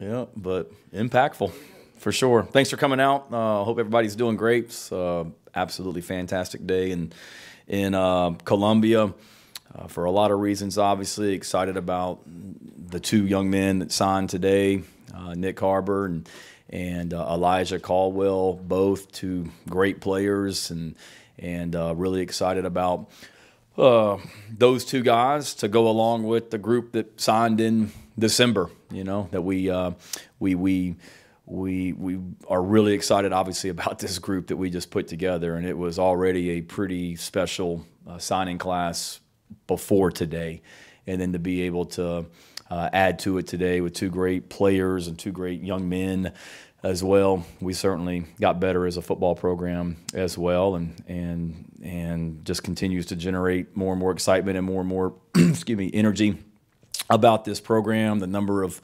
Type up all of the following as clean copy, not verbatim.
Yeah, but impactful for sure. Thanks for coming out. Hope everybody's doing great. It's absolutely fantastic day in Columbia for a lot of reasons. Obviously, excited about the two young men that signed today, Nyck Harbor and Elijah Caldwell, both two great players, and really excited about those two guys to go along with the group that signed in December. You know that we are really excited, obviously, about this group that we just put together, and it was already a pretty special signing class before today, and then to be able to add to it today with two great players and two great young men as well. We certainly got better as a football program as well, and just continues to generate more and more excitement and more excuse me, energy about this program. The number of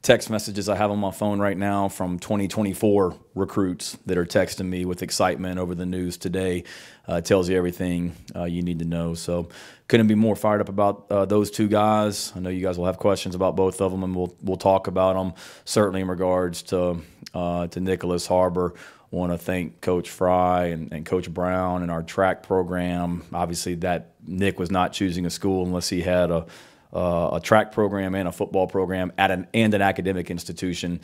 text messages I have on my phone right now from 2024 recruits that are texting me with excitement over the news today tells you everything you need to know. So couldn't be more fired up about those two guys. I know you guys will have questions about both of them, and we'll talk about them certainly in regards to Nyck Harbor. Want to thank Coach Fry and Coach Brown and our track program. Obviously, that Nyck was not choosing a school unless he had a track program and a football program and an academic institution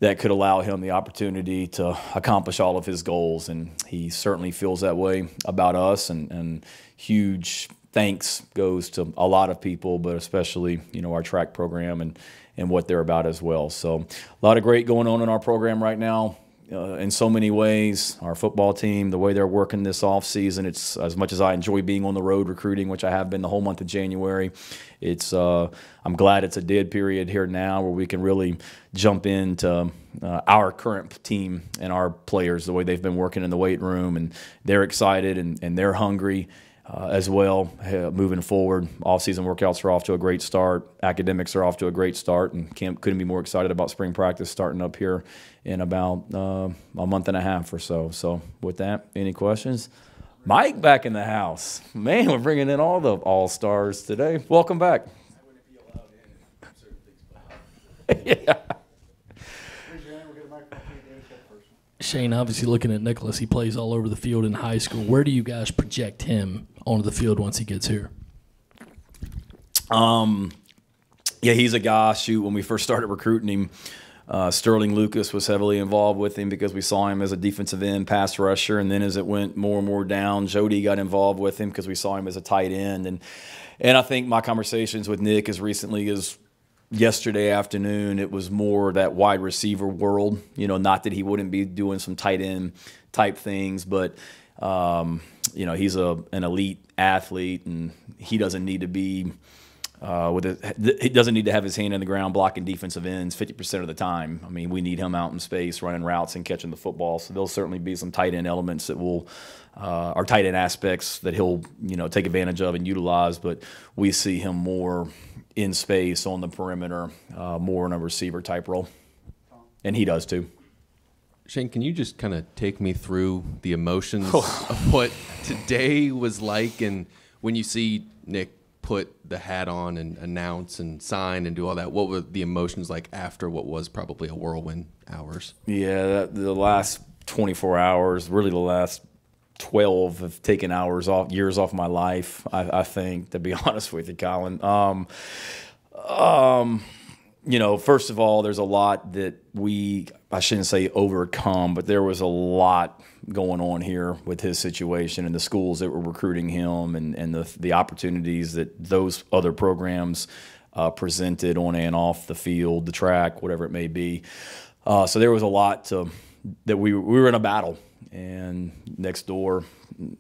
that could allow him the opportunity to accomplish all of his goals. And he certainly feels that way about us. And huge thanks goes to a lot of people, but especially, you know, our track program and what they're about as well. So a lot of great going on in our program right now. In so many ways, our football team, the way they're working this off season, it's as much as I enjoy being on the road recruiting, which I have been the whole month of January. It's I'm glad it's a dead period here now where we can really jump into our current team and our players, the way they've been working in the weight room, and they're excited and they're hungry. As well, moving forward. Off-season workouts are off to a great start. Academics are off to a great start, and couldn't be more excited about spring practice starting up here in about a month and a half or so. So with that, any questions? Mike back in the house. Man, we're bringing in all the all-stars today. Welcome back. Yeah. Shane, obviously looking at Nicholas, he plays all over the field in high school. Where do you guys project him onto the field once he gets here? Yeah, he's a guy, when we first started recruiting him, Sterling Lucas was heavily involved with him because we saw him as a defensive end pass rusher, and then as it went more and more down, Jody got involved with him because we saw him as a tight end. And I think my conversations with Nick as recently as yesterday afternoon, it was more that wide receiver world. You know, not that he wouldn't be doing some tight end type things, but you know, he's an elite athlete, and he doesn't need to be he doesn't need to have his hand in the ground blocking defensive ends 50% of the time. I mean, we need him out in space running routes and catching the football. So there'll certainly be some tight end elements that will or tight end aspects that he'll, you know, take advantage of and utilize. But we see him more in space on the perimeter, more in a receiver type role, and he does too. Shane, can you just kind of take me through the emotions of what today was like, and when you see Nick put the hat on and announce and sign and do all that, what were the emotions like after what was probably a whirlwind hours? Yeah, the last 24 hours, really the last 12 have taken years off my life, I think, to be honest with you, Colin. You know, first of all, there's a lot that I shouldn't say overcome, but there was a lot going on here with his situation and the schools that were recruiting him and the opportunities that those other programs presented on and off the field, the track, whatever it may be. So there was a lot that we were in a battle. And next door,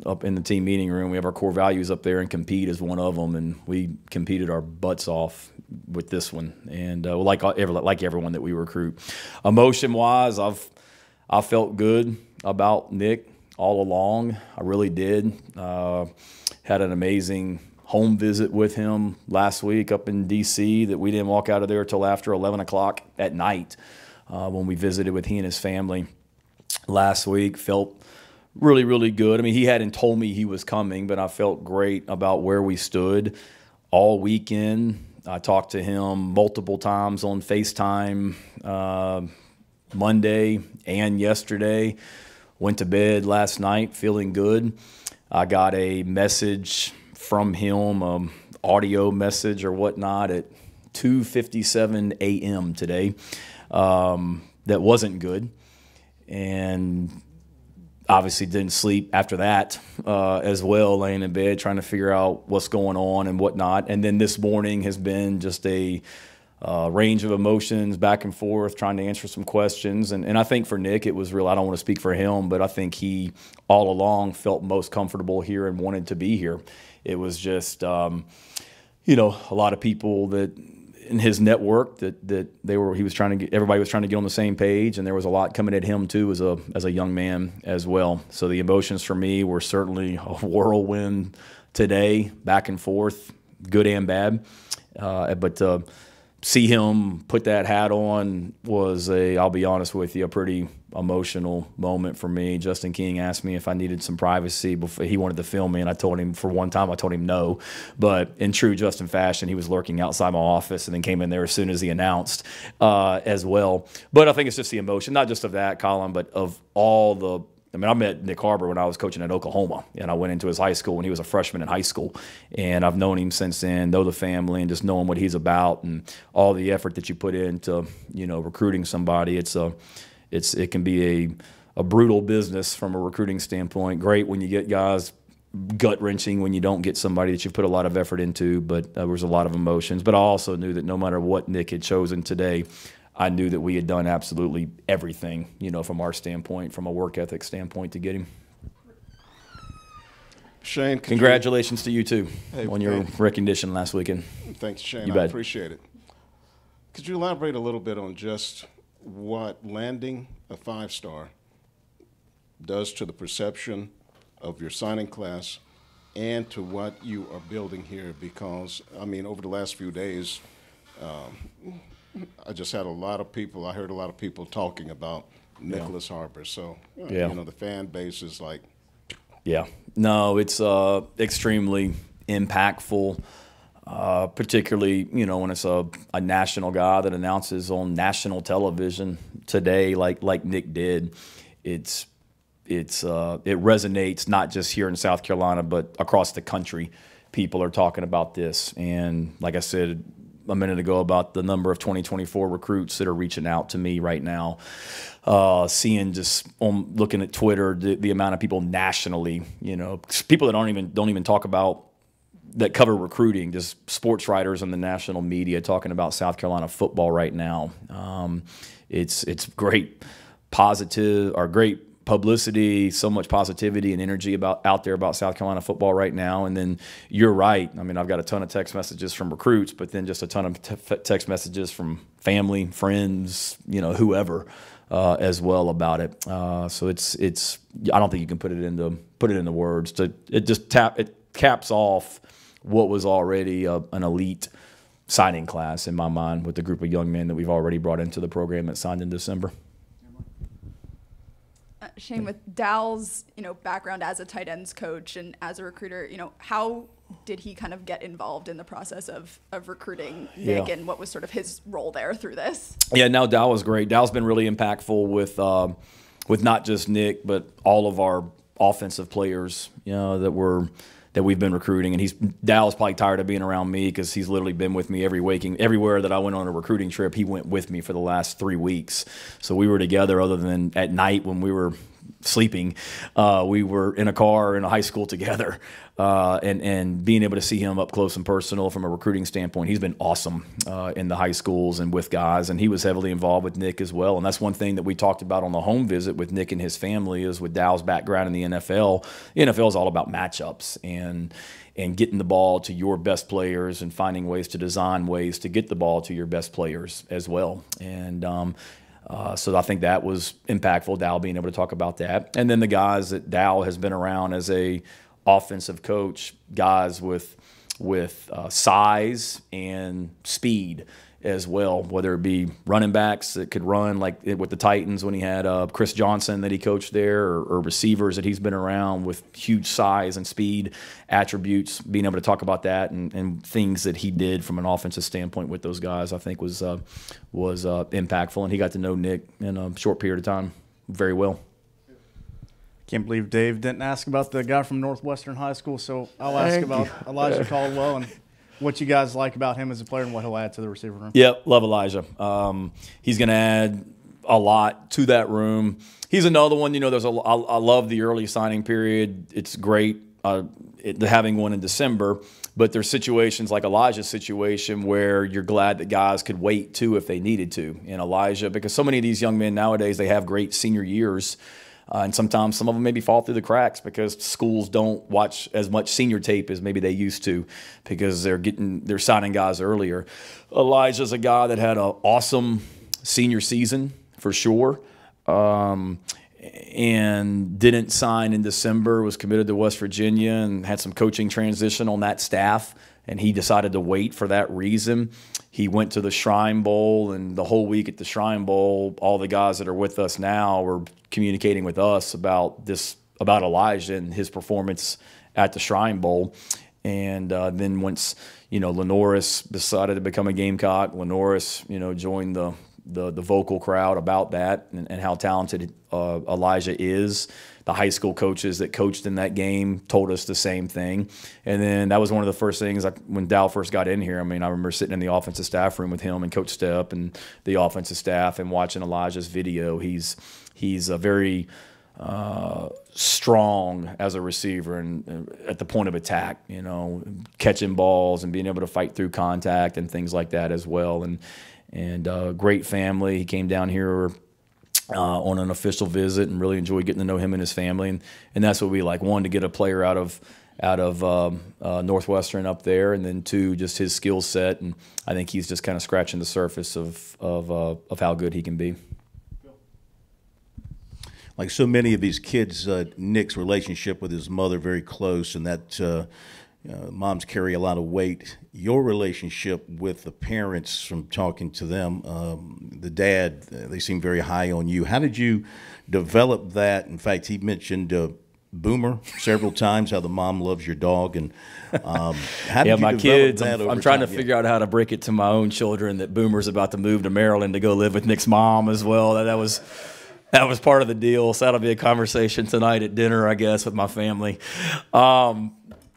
up in the team meeting room, we have our core values up there, and compete is one of them. And we competed our butts off with this one, and like everyone that we recruit. Emotion-wise, I felt good about Nick all along. I really did. Had an amazing home visit with him last week up in D.C. that we didn't walk out of there until after 11 o'clock at night when we visited with he and his family last week. Felt really, really good. I mean, he hadn't told me he was coming, but I felt great about where we stood all weekend. I talked to him multiple times on FaceTime Monday and yesterday. Went to bed last night feeling good. I got a message from him, audio message or whatnot, at 2:57 a.m. today. That wasn't good, and obviously didn't sleep after that as well, laying in bed trying to figure out what's going on and whatnot. And then this morning has been just a range of emotions back and forth, trying to answer some questions. And I think for Nyck, it was real. I don't want to speak for him, but I think he all along felt most comfortable here and wanted to be here. It was just, you know, a lot of people that in his network everybody was trying to get on the same page, and there was a lot coming at him too as a young man as well. So the emotions for me were certainly a whirlwind today, back and forth, good and bad. But see him put that hat on was I'll be honest with you, a pretty emotional moment for me. Justin King asked me if I needed some privacy before he wanted to film me, and I told him no. But in true Justin fashion, he was lurking outside my office and then came in there as soon as he announced as well. But I think it's just the emotion, not just of that, Colin, but of all the – I mean, I met Nyck Harbor when I was coaching at Oklahoma, and I went into his high school when he was a freshman in high school. And I've known him since then, know the family, and just knowing what he's about and all the effort that you put into, you know, recruiting somebody. It can be a brutal business from a recruiting standpoint. Great when you get guys, gut-wrenching when you don't get somebody that you've put a lot of effort into, but there was a lot of emotions. But I also knew that no matter what Nyck had chosen today, I knew that we had done absolutely everything, you know, from our standpoint, from a work ethic standpoint, to get him. Shane, congratulations to you too on your recognition last weekend. Thanks, Shane. I appreciate it. Could you elaborate a little bit on just what landing a 5-star does to the perception of your signing class and to what you are building here? Because, I mean, over the last few days, I just had I heard a lot of people talking about Nyck Harbor. So, you know, the fan base is like. Yeah. No, it's extremely impactful, particularly, you know, when it's a national guy that announces on national television today like Nyck did. It resonates not just here in South Carolina, but across the country. People are talking about this. And like I said a minute ago about the number of 2024 recruits that are reaching out to me right now, seeing just looking at Twitter, the amount of people nationally, you know, people that don't even talk about, that cover recruiting, just sports writers in the national media talking about South Carolina football right now. It's great great publicity, so much positivity and energy out there about South Carolina football right now. And then you're right. I mean, I've got a ton of text messages from recruits, but then just a ton of text messages from family, friends, you know, whoever as well about it. So it's I don't think you can put it into words. It caps off what was already an elite signing class in my mind with the group of young men that we've already brought into the program that signed in December. Shane, with Dow's, you know, background as a tight ends coach and as a recruiter, you know, how did he kind of get involved in the process of recruiting Nyck, and what was sort of his role there through this? Yeah, no, Dow was great. Dow's been really impactful with not just Nyck, but all of our offensive players, you know, that we've been recruiting. And Dow's probably tired of being around me because he's literally been with me everywhere that I went on a recruiting trip. He went with me for the last 3 weeks. So we were together, other than at night when we were sleeping. We were in a car in a high school together, and being able to see him up close and personal from a recruiting standpoint, he's been awesome in the high schools and with guys, and he was heavily involved with Nyck as well. And that's one thing that we talked about on the home visit with Nyck and his family, is with Dow's background in the NFL. The NFL is all about matchups and getting the ball to your best players and finding ways to design ways to get the ball to your best players as well. And so I think that was impactful, Dow being able to talk about that. And then the guys that Dow has been around as a offensive coach, guys with size and speed as well, whether it be running backs that could run like with the Titans when he had Chris Johnson that he coached there, or receivers that he's been around with huge size and speed attributes. Being able to talk about that and things that he did from an offensive standpoint with those guys, I think was impactful, and he got to know Nyck in a short period of time very well. Can't believe Dave didn't ask about the guy from Northwestern High School, so I'll ask about Elijah Caldwell and what you guys like about him as a player and what he'll add to the receiver room. Yep, love Elijah. He's going to add a lot to that room. He's another one, I love the early signing period. It's great having one in December, but there's situations like Elijah's situation where you're glad that guys could wait too if they needed to. And Elijah, because so many of these young men nowadays, they have great senior years. And sometimes some of them maybe fall through the cracks because schools don't watch as much senior tape as maybe they used to because they're signing guys earlier. Elijah's a guy that had an awesome senior season for sure, and didn't sign in December, was committed to West Virginia and had some coaching transition on that staff, and he decided to wait for that reason. He went to the Shrine Bowl, and the whole week at the Shrine Bowl, all the guys that are with us now were communicating with us about Elijah and his performance at the Shrine Bowl. And then once, Lenoris decided to become a Gamecock, Lenoris, joined the vocal crowd about that and how talented Elijah is. The high school coaches that coached in that game told us the same thing. And then that was one of the first things when Dow first got in here. I remember sitting in the offensive staff room with him and Coach Stepp and the offensive staff and watching Elijah's video. He's a very strong as a receiver and at the point of attack, catching balls and being able to fight through contact and things like that as well. And great family. He came down here on an official visit and really enjoyed getting to know him and his family. And that's what we like. One, to get a player out of Northwestern up there, and then two, just his skill set. And I think he's just kind of scratching the surface of how good he can be. Like so many of these kids, Nyck's relationship with his mother very close, and that moms carry a lot of weight. Your relationship with the parents, from talking to them, the dad, they seem very high on you. How did you develop that? In fact, he mentioned Boomer several times, how the mom loves your dog. And how did you my develop kids, that over I'm trying time? to figure out how to break it to my own children that Boomer's about to move to Maryland to go live with Nyck's mom as well. That was part of the deal. So that'll be a conversation tonight at dinner, I guess, with my family.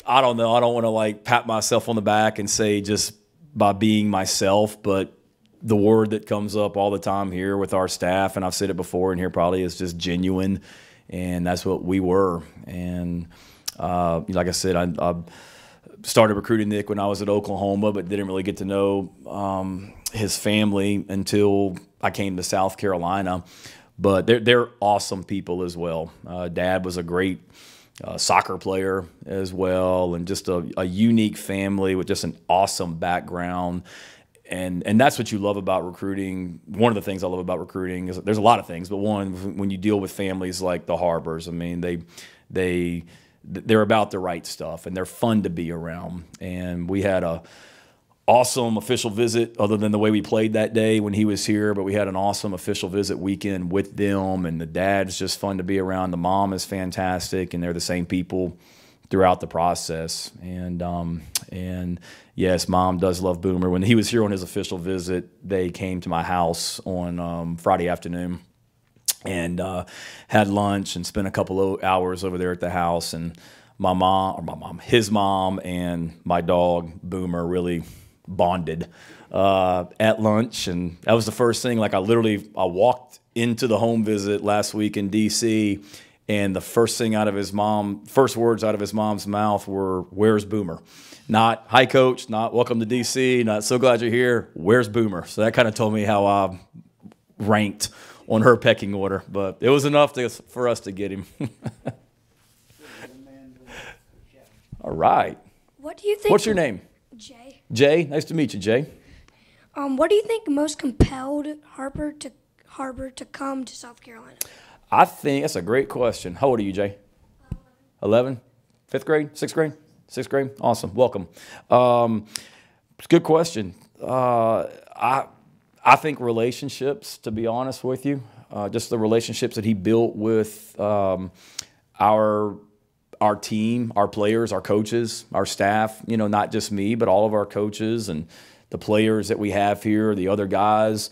I don't know. I don't want to pat myself on the back and say just by being myself, but the word that comes up all the time here with our staff, and I've said it before in here probably, is just genuine, and that's what we were. And like I said, I started recruiting Nyck when I was at Oklahoma, but didn't really get to know his family until I came to South Carolina. But they're awesome people as well. Dad was a great soccer player as well, and just a unique family with just an awesome background. And that's what you love about recruiting. One of the things I love about recruiting is there's a lot of things, but one, when you deal with families like the Harbors, they're about the right stuff, and they're fun to be around. And we had a awesome official visit, other than the way we played that day when he was here, but we had an awesome official visit weekend with them, and the dad's just fun to be around. The mom is fantastic, and they're the same people throughout the process. And yes, Mom does love Boomer. When he was here on his official visit, they came to my house on Friday afternoon and had lunch and spent a couple of hours over there at the house. And his mom and my dog Boomer really bonded at lunch. And that was the first thing. I walked into the home visit last week in D.C., and the first words out of his mom's mouth were, "Where's Boomer?" Not, "Hi, Coach," not, "Welcome to D.C.," not, "So glad you're here." "Where's Boomer?" So that kind of told me how I ranked on her pecking order. But it was enough for us to get him. All right. What do you think? What's your name? Jay. Jay. Nice to meet you, Jay. What do you think most compelled Harbor to come to South Carolina? I think that's a great question. How old are you, Jay? 11. 5th grade? 6th grade? Sixth grade? Awesome. Welcome. It's a good question. I think relationships, to be honest with you, just the relationships that he built with our team, our players, our coaches, our staff, not just me, but all of our coaches and the players that we have here, the other guys.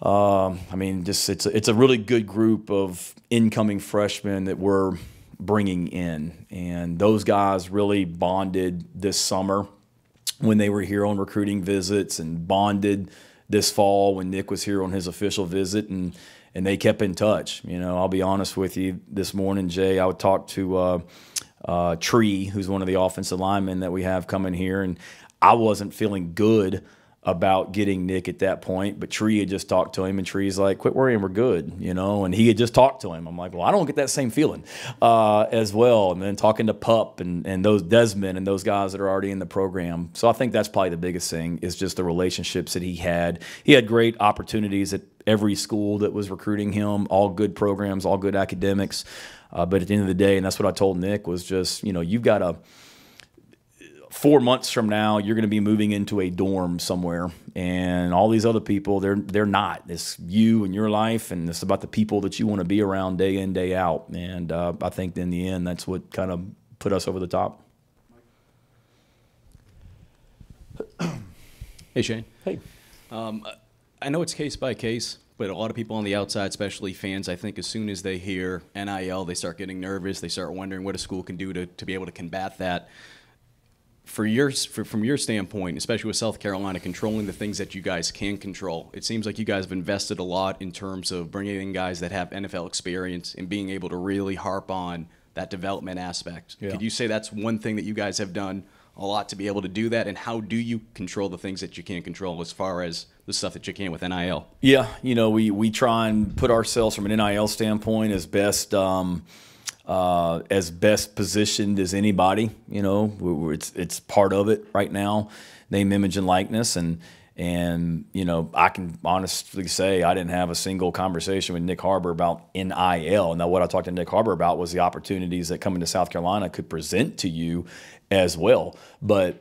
It's a really good group of incoming freshmen that we're bringing in. And those guys really bonded this summer when they were here on recruiting visits, and bonded this fall when Nyck was here on his official visit, and they kept in touch. I'll be honest with you, this morning, Jay, I would talk to Tree, who's one of the offensive linemen that we have coming here, and I wasn't feeling good about getting Nyck at that point, but Tree had just talked to him, and Tree's like, quit worrying, we're good, and he had just talked to him. I'm like, well, I don't get that same feeling as well. And then talking to Pup and those Desmond and those guys that are already in the program. So I think that's probably the biggest thing, is just the relationships that he had. He had great opportunities at every school that was recruiting him, all good programs, all good academics. But at the end of the day, and that's what I told Nyck, was just, you've got to, 4 months from now, you're going to be moving into a dorm somewhere, and all these other people, they're not. It's you and your life, and it's about the people that you want to be around day in, day out. And I think in the end, that's what kind of put us over the top. Hey, Shane. Hey. I know it's case by case, but a lot of people on the outside, especially fans, I think as soon as they hear NIL, they start getting nervous. They start wondering what a school can do to be able to combat that. From your standpoint, especially with South Carolina, controlling the things that you guys can control, it seems like you guys have invested a lot in terms of bringing in guys that have NFL experience and being able to really harp on that development aspect. Yeah. Could you say that's one thing that you guys have done a lot to be able to do that, and how do you control the things that you can't control as far as the stuff that you can with NIL? Yeah, we try and put ourselves from an NIL standpoint as best positioned as anybody. It's part of it right now, name, image, and likeness. And I can honestly say I didn't have a single conversation with Nyck Harbor about NIL. Now, what I talked to Nyck Harbor about was the opportunities that coming to South Carolina could present to you as well. But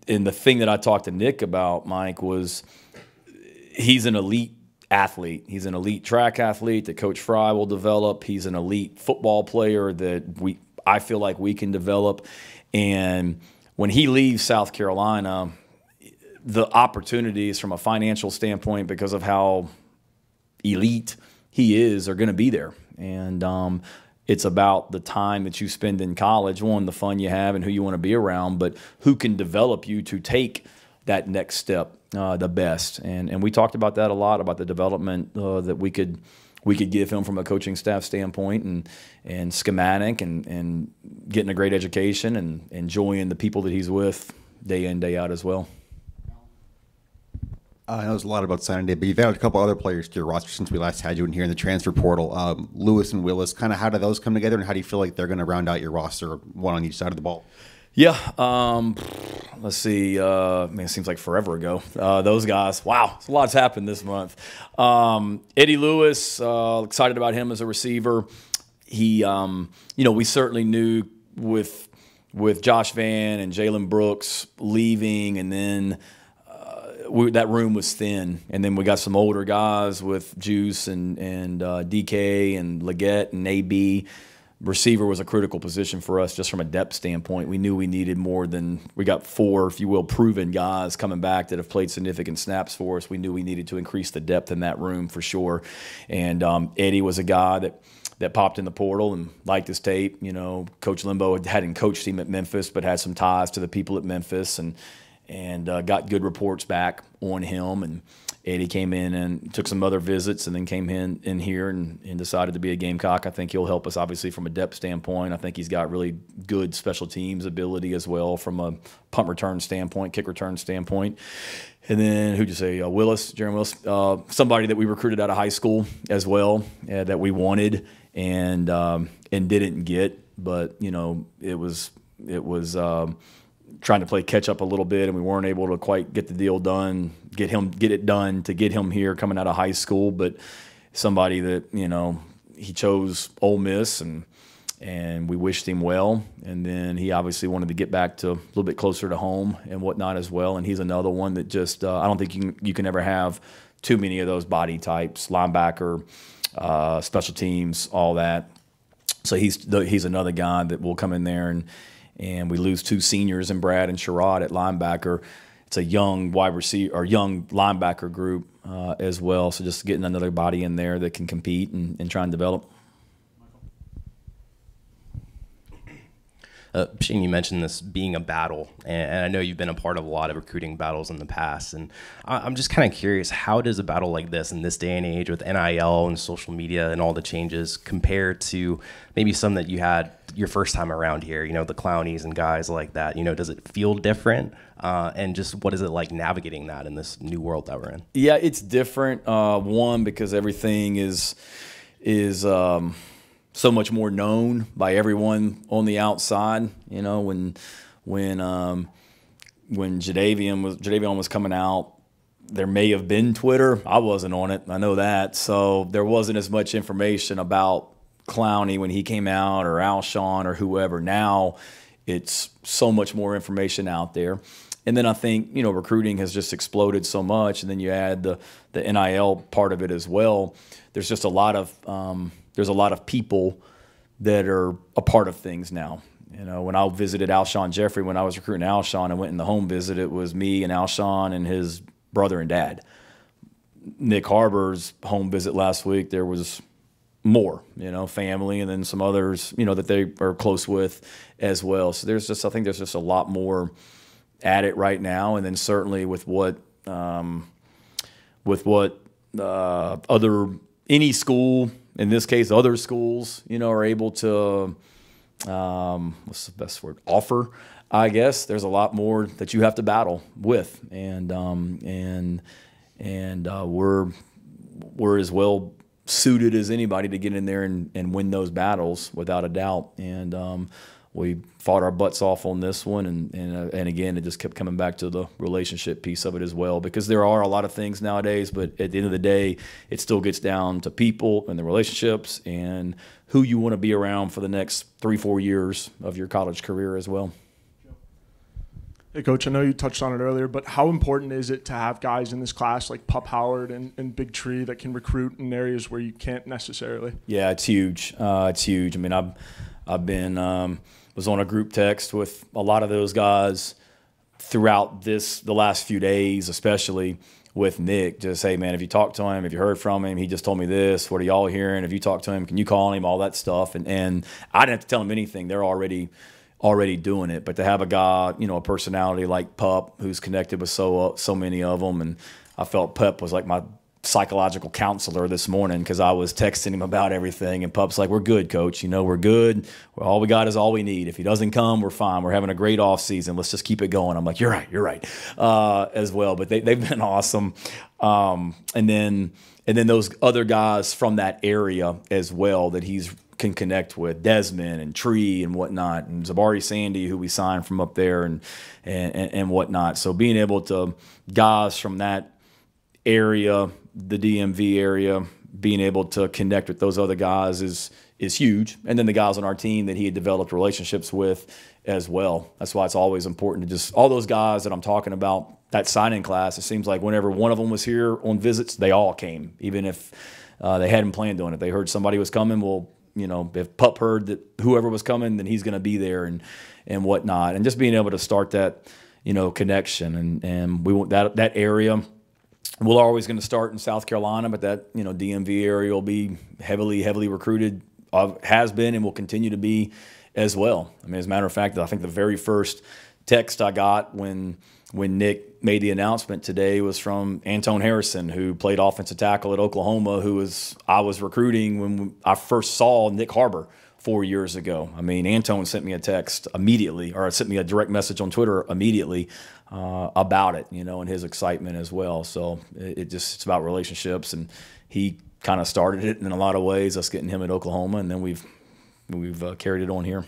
the thing that I talked to Nyck about, Mike, was he's an elite athlete. He's an elite track athlete that Coach Fry will develop. He's an elite football player that I feel like we can develop. And when he leaves South Carolina, the opportunities from a financial standpoint, because of how elite he is, are going to be there. And it's about the time that you spend in college, one, the fun you have and who you want to be around, but who can develop you to take that next step the best. And we talked about that a lot, about the development that we could give him from a coaching staff standpoint, and schematic, and getting a great education and enjoying the people that he's with day in, day out as well. I know there's a lot about signing day, but you've added a couple other players to your roster since we last had you in here in the transfer portal. Lewis and Willis, kind of how do those come together, and how do you feel like they're going to round out your roster, one on each side of the ball? Yeah, let's see. It seems like forever ago. Those guys, wow, a lot's happened this month. Eddie Lewis, excited about him as a receiver. He, we certainly knew with Josh Van and Jalen Brooks leaving, and then that room was thin, and then we got some older guys with Juice and DK and Leggett and AB. Receiver was a critical position for us just from a depth standpoint. We knew we needed more than – we got 4, if you will, proven guys coming back that have played significant snaps for us. We knew we needed to increase the depth in that room for sure. And Eddie was a guy that popped in the portal and liked his tape. Coach Limbo hadn't coached him at Memphis, but had some ties to the people at Memphis, and got good reports back on him. And Eddie came in and took some other visits, and then came in here and decided to be a Gamecock. I think he'll help us, obviously, from a depth standpoint. I think he's got really good special teams ability as well from a punt return standpoint, kick return standpoint. And then, who'd you say? Jeremy Willis, somebody that we recruited out of high school as well, that we wanted and didn't get. But, it was trying to play catch up a little bit, and we weren't able to quite get the deal done, get it done to get him here coming out of high school. But somebody that, he chose Ole Miss and and we wished him well. And then he obviously wanted to get back to a little bit closer to home and whatnot as well. And he's another one that just I don't think you can ever have too many of those body types, linebacker, special teams, all that. So he's another guy that will come in there, and we lose 2 seniors in Brad and Sherrod at linebacker. It's a young wide receiver or young linebacker group as well. So just getting another body in there that can compete and try and develop. Shane, you mentioned this being a battle, and I know you've been a part of a lot of recruiting battles in the past, and I'm just kind of curious, how does a battle like this in this day and age with NIL and social media and all the changes compare to maybe some that you had your first time around here, you know, the Clownies and guys like that? You know, does it feel different? And just what is it like navigating that in this new world that we're in? Yeah, it's different. One, because everything is so much more known by everyone on the outside. You know, when Jadeveon was coming out, there may have been Twitter. I wasn't on it. I know that. So there wasn't as much information about Clowney when he came out, or Alshon or whoever. Now it's so much more information out there. And then I think, you know, recruiting has just exploded so much, and then you add the NIL part of it as well. There's just a lot of people that are a part of things now. You know, when I visited Alshon Jeffrey, when I was recruiting Alshon, I went in the home visit. It was me and Alshon and his brother and dad. Nyck Harbor's home visit last week, there was more, you know, family, and then some others, you know, that they are close with as well. So I think there's just a lot more at it right now. And then certainly with what any school, in this case, other schools, you know, are able to, what's the best word? Offer, I guess. There's a lot more that you have to battle with, and we're as well suited as anybody to get in there and win those battles without a doubt. And we fought our butts off on this one, and again, it just kept coming back to the relationship piece of it as well, because there are a lot of things nowadays, but at the end of the day, it still gets down to people and the relationships and who you want to be around for the next 3-4 years of your college career as well. Hey, Coach, I know you touched on it earlier, but how important is it to have guys in this class like Pup Howard and Big Tree that can recruit in areas where you can't necessarily? Yeah, it's huge. It's huge. I mean, I've been was on a group text with a lot of those guys throughout the last few days, especially with Nick. Just, hey, man, have you talked to him? Have you heard from him? He just told me this. What are y'all hearing? Have you talked to him? Can you call him? All that stuff. And I didn't have to tell him anything. They're already doing it. But to have a guy, you know, a personality like Pup, who's connected with so many of them, and I felt Pup was like my psychological counselor this morning, because I was texting him about everything, and Pup's like, we're good, Coach. You know, we're good. All we got is all we need. If he doesn't come, we're fine. We're having a great off season. Let's just keep it going. I'm like, you're right, as well. But they've been awesome. And then those other guys from that area as well that he's can connect with, Desmond and Tree and whatnot, and Zabari Sandy, who we signed from up there, and whatnot. So being able to, guys from that area, the DMV area, being able to connect with those other guys is huge. And then the guys on our team that he had developed relationships with as well. That's why it's always important to just, all those guys that I'm talking about, that signing class, it seems like whenever one of them was here on visits, they all came, even if they hadn't planned on it. They heard somebody was coming, well, you know, if Pup heard that whoever was coming, then he's going to be there and whatnot. And just being able to start that, you know, connection. And we want that area. We're always going to start in South Carolina, but that, you know, DMV area will be heavily recruited, has been and will continue to be as well. I mean, as a matter of fact, I think the very first text I got when Nick made the announcement today was from Antone Harrison, who played offensive tackle at Oklahoma, I was recruiting when I first saw Nyck Harbor 4 years ago. I mean, Antone sent me a text immediately, or sent me a direct message on Twitter immediately about it, you know, and his excitement as well. So it's about relationships, and he kind of started it in a lot of ways, us getting him at Oklahoma, and then we've carried it on here.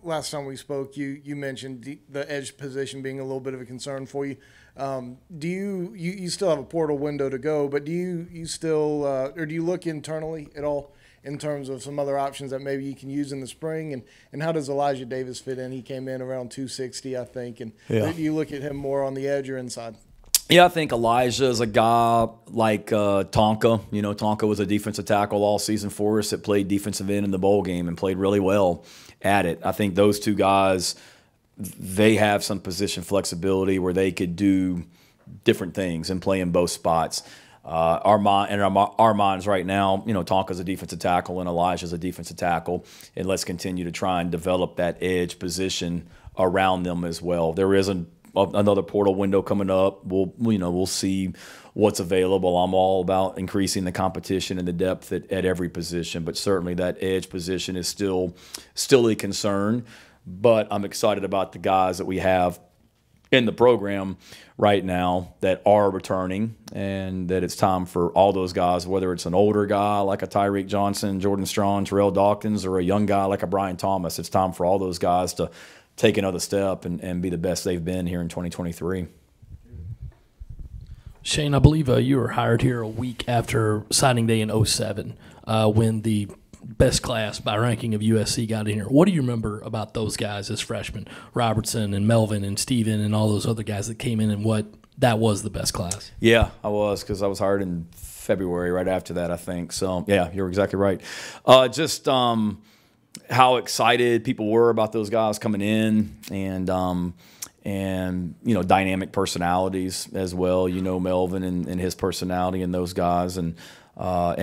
Last time we spoke, you mentioned the edge position being a little bit of a concern for you. Do you still have a portal window to go, but do you still or do you look internally at all in terms of some other options that maybe you can use in the spring? And how does Elijah Davis fit in? He came in around 260, I think. And do you look at him more on the edge or inside? Yeah, I think Elijah is a guy like Tonka. You know, Tonka was a defensive tackle all season for us that played defensive end in the bowl game and played really well at it. I think those two guys, they have some position flexibility where they could do different things and play in both spots. Our minds right now, you know, Tonka's a defensive tackle and Elijah's a defensive tackle, and let's continue to try and develop that edge position around them as well. There isn't another portal window coming up. We'll see what's available. I'm all about increasing the competition and the depth at every position, but certainly that edge position is still a concern. But I'm excited about the guys that we have in the program right now that are returning, and that it's time for all those guys, whether it's an older guy like a Tyreek Johnson, Jordan Strong, Terrell Dawkins, or a young guy like a Brian Thomas. It's time for all those guys to take another step and be the best they've been here in 2023. Shane, I believe you were hired here a week after signing day in 2007 when the best class by ranking of USC got in here. What do you remember about those guys as freshmen, Robertson and Melvin and Steven and all those other guys that came in, and what that was the best class? Yeah, I was, because I was hired in February right after that, I think. So, yeah, you're exactly right. How excited people were about those guys coming in, and you know, dynamic personalities as well. You know, Melvin and his personality and those guys, and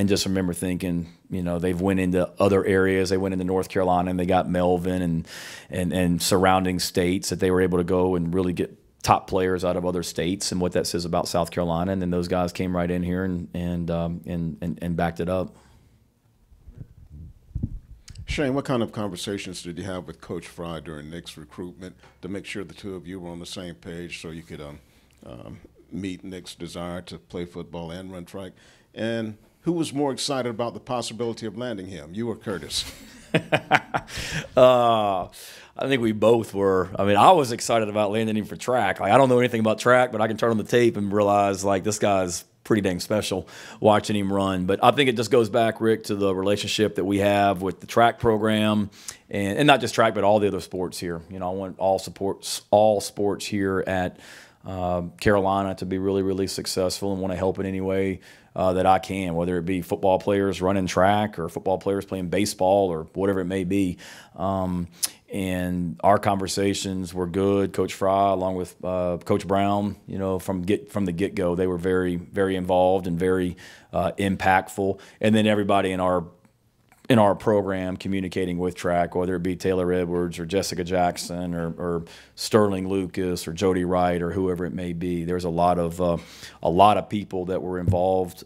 just remember thinking, you know, they've went into other areas. They went into North Carolina and they got Melvin and surrounding states that they were able to go and really get top players out of other states, and what that says about South Carolina. And then those guys came right in here and backed it up. Shane, what kind of conversations did you have with Coach Fry during Nyck's recruitment to make sure the two of you were on the same page so you could meet Nyck's desire to play football and run track? And who was more excited about the possibility of landing him, you or Curtis? I think we both were. I mean, I was excited about landing him for track. Like, I don't know anything about track, but I can turn on the tape and realize, like, this guy's pretty dang special watching him run. But I think it just goes back, Rick, to the relationship that we have with the track program, and not just track, but all the other sports here. You know, I want all sports here at Carolina to be really, really successful, and want to help in any way that I can, whether it be football players running track or football players playing baseball or whatever it may be. And our conversations were good. Coach Fry, along with Coach Brown, you know, from the get-go, they were very, very involved and very impactful. And then everybody in our program communicating with track, whether it be Taylor Edwards or Jessica Jackson or Sterling Lucas or Jody Wright or whoever it may be. There's a lot of people that were involved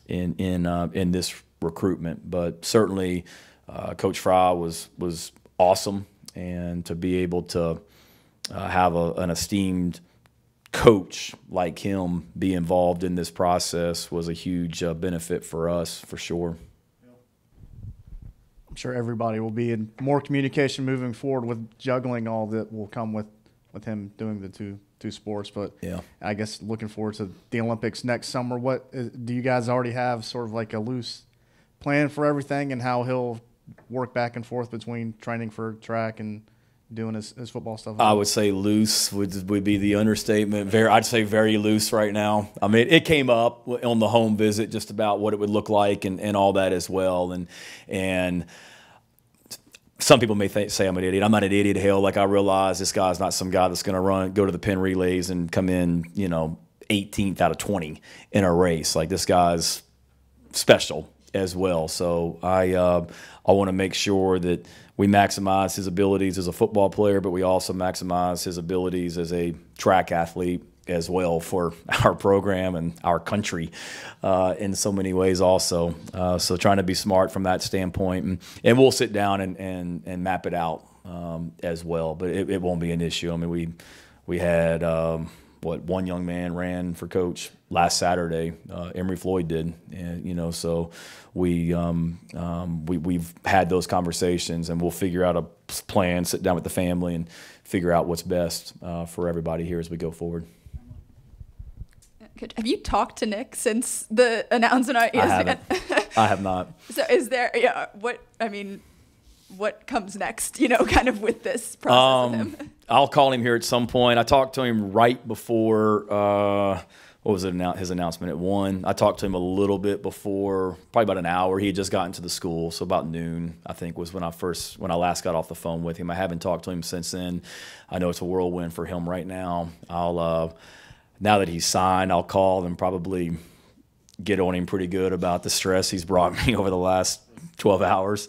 in this recruitment. But certainly, Coach Fry was awesome, and to be able to have an esteemed coach like him be involved in this process was a huge benefit for us, for sure. I'm sure everybody will be in more communication moving forward with juggling all that will come with him doing the two sports. But yeah, I guess looking forward to the Olympics next summer. What do you guys already have sort of like a loose plan for everything, and how he'll work back and forth between training for track and doing his football stuff? I would say loose would be the understatement. I'd say very loose right now. I mean, it came up on the home visit just about what it would look like and all that as well. And some people may say I'm an idiot. I'm not an idiot. Hell, like, I realize this guy's not some guy that's going to go to the Penn relays and come in, you know, 18th out of 20 in a race. Like, this guy's special as well. So I want to make sure that we maximize his abilities as a football player, but we also maximize his abilities as a track athlete as well for our program and our country in so many ways also. So trying to be smart from that standpoint. And we'll sit down and map it out as well. But it won't be an issue. I mean, we had one young man ran for coach last Saturday. Emory Floyd did, and you know, so we've had those conversations, and we'll figure out a plan, sit down with the family, and figure out what's best for everybody here as we go forward. Have you talked to Nyck since the announcement on ESPN? I have not. So is there, what comes next, kind of with this process with him? I'll call him here at some point. I talked to him right before, what was it, his announcement at 1. I talked to him a little bit before, probably about an hour. He had just gotten to the school, so about noon, I think, was when I last got off the phone with him. I haven't talked to him since then. I know it's a whirlwind for him right now. Now that he's signed, I'll call and probably get on him pretty good about the stress he's brought me over the last 12 hours.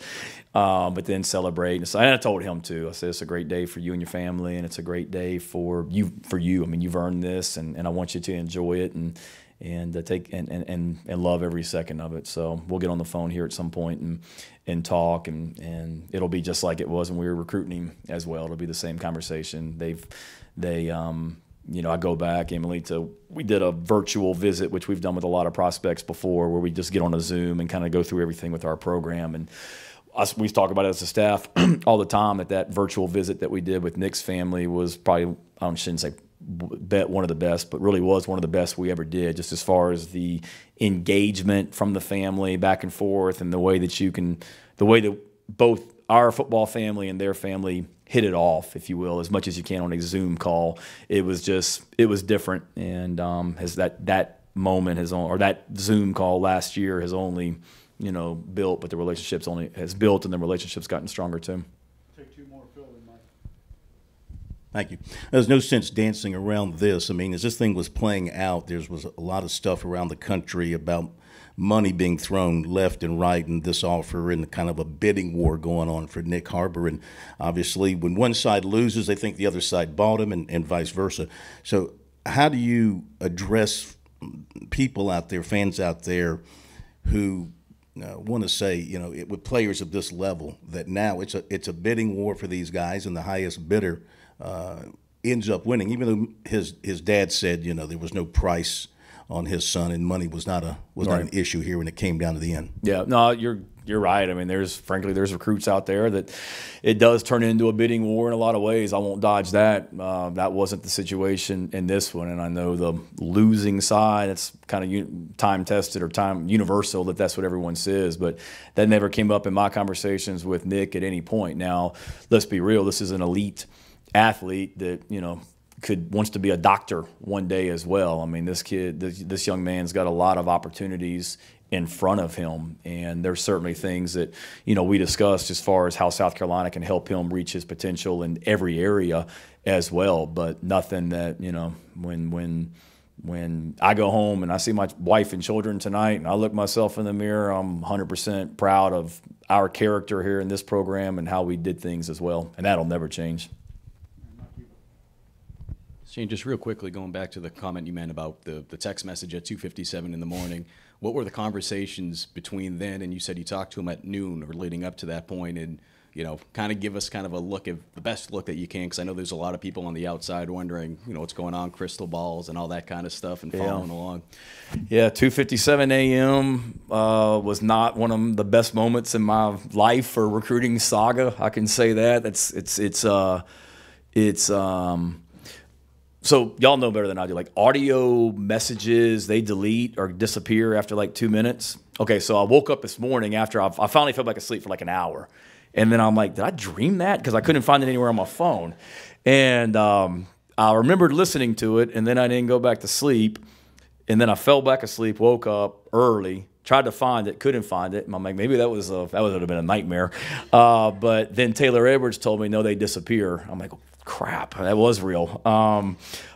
But then celebrate. And I told him too. I said it's a great day for you and your family, and it's a great day for you. I mean, you've earned this, and I want you to enjoy it and take and love every second of it. So we'll get on the phone here at some point and talk, and it'll be just like it was when we were recruiting him as well. It'll be the same conversation. I go back, Emily, we did a virtual visit, which we've done with a lot of prospects before, where we just get on a Zoom and kind of go through everything with our program. And we talk about it as a staff all the time, that virtual visit that we did with Nyck's family was probably, I shouldn't say one of the best, but really was one of the best we ever did, just as far as the engagement from the family back and forth, and the way that both our football family and their family hit it off, if you will, as much as you can on a Zoom call. It was different, and that Zoom call last year has only built, but the relationship's has built, and the relationship's gotten stronger too. Take 2 more, Phil and Mike. Thank you. There's no sense dancing around this. I mean, as this thing was playing out, there was a lot of stuff around the country about money being thrown left and right, and this offer, and kind of a bidding war going on for Nyck Harbor. And obviously, when one side loses, they think the other side bought him, and vice versa. So how do you address people out there, fans out there, who want to say, with players of this level, that now it's a bidding war for these guys, and the highest bidder ends up winning, even though his dad said, there was no price on his son, and money was not an issue here when it came down to the end. Yeah, no, you're right. I mean, there's recruits out there that it does turn into a bidding war in a lot of ways. I won't dodge that. That wasn't the situation in this one, and I know the losing side, it's kind of time tested or time universal that that's what everyone says, but that never came up in my conversations with Nyck at any point. Now, let's be real. This is an elite athlete that wants to be a doctor one day as well. I mean, this young man's got a lot of opportunities in front of him, and there's certainly things that we discussed as far as how South Carolina can help him reach his potential in every area as well. But nothing that when I go home and I see my wife and children tonight, and I look myself in the mirror, I'm 100% proud of our character here in this program and how we did things as well, and that'll never change. Shane, just real quickly, going back to the comment you made about the text message at 2:57 in the morning, what were the conversations between then and you said you talked to him at noon or leading up to that point, and kind of give us kind of a look at the best look that you can, because I know there's a lot of people on the outside wondering, what's going on, crystal balls and all that kind of stuff, and following along. Yeah, 2:57 a.m. Was not one of the best moments in my life for recruiting saga. I can say that. So y'all know better than I do. Like, audio messages, they delete or disappear after like 2 minutes. Okay, so I woke up this morning after I finally fell back asleep for like an hour. And then I'm like, did I dream that? Because I couldn't find it anywhere on my phone. And I remembered listening to it, and then I didn't go back to sleep. And then I fell back asleep, woke up early, tried to find it, couldn't find it. And I'm like, maybe that would have been a nightmare. But then Taylor Edwards told me, no, they disappear. I'm like, crap, that was real.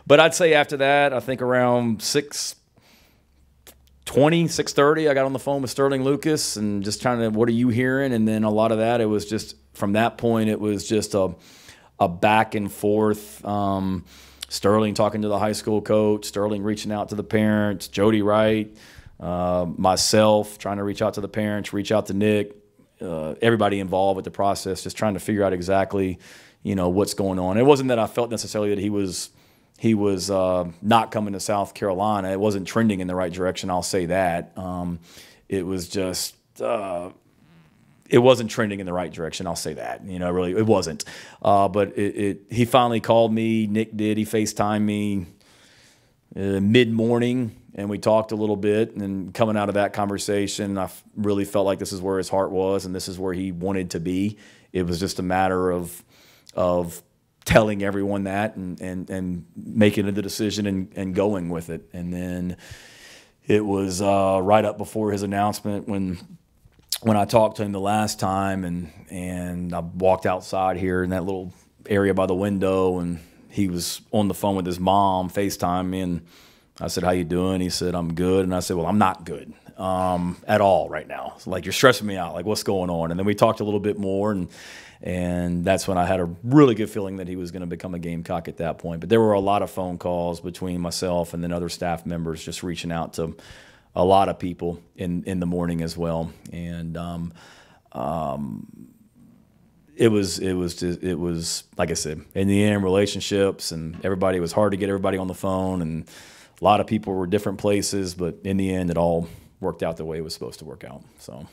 But I'd say after that, I think around 6:30, I got on the phone with Sterling Lucas and just trying to, what are you hearing? And then a lot of that, it was just, from that point, it was just a back and forth. Sterling talking to the high school coach, Sterling reaching out to the parents, Jody Wright, myself trying to reach out to the parents, reach out to Nyck, everybody involved with the process, just trying to figure out exactly what's going on. It wasn't that I felt necessarily that he was not coming to South Carolina. It wasn't trending in the right direction, I'll say that. It was just it wasn't trending in the right direction, I'll say that. Really, it wasn't. But he finally called me. Nyck did. He FaceTimed me mid-morning, and we talked a little bit. And coming out of that conversation, I really felt like this is where his heart was and this is where he wanted to be. It was just a matter of telling everyone that and making the decision and going with it. And then it was right up before his announcement when I talked to him the last time, and I walked outside here in that little area by the window, and he was on the phone with his mom, FaceTime me, and I said, "How you doing?" He said, "I'm good." And I said, "Well, I'm not good at all right now. So, like, you're stressing me out. Like, what's going on?" And then we talked a little bit more, and that's when I had a really good feeling that he was going to become a Gamecock at that point. But there were a lot of phone calls between myself and then other staff members just reaching out to a lot of people in the morning as well. And it was like I said, in the end, relationships and everybody, it was hard to get everybody on the phone, and a lot of people were different places, but in the end, it all worked out the way it was supposed to work out. So.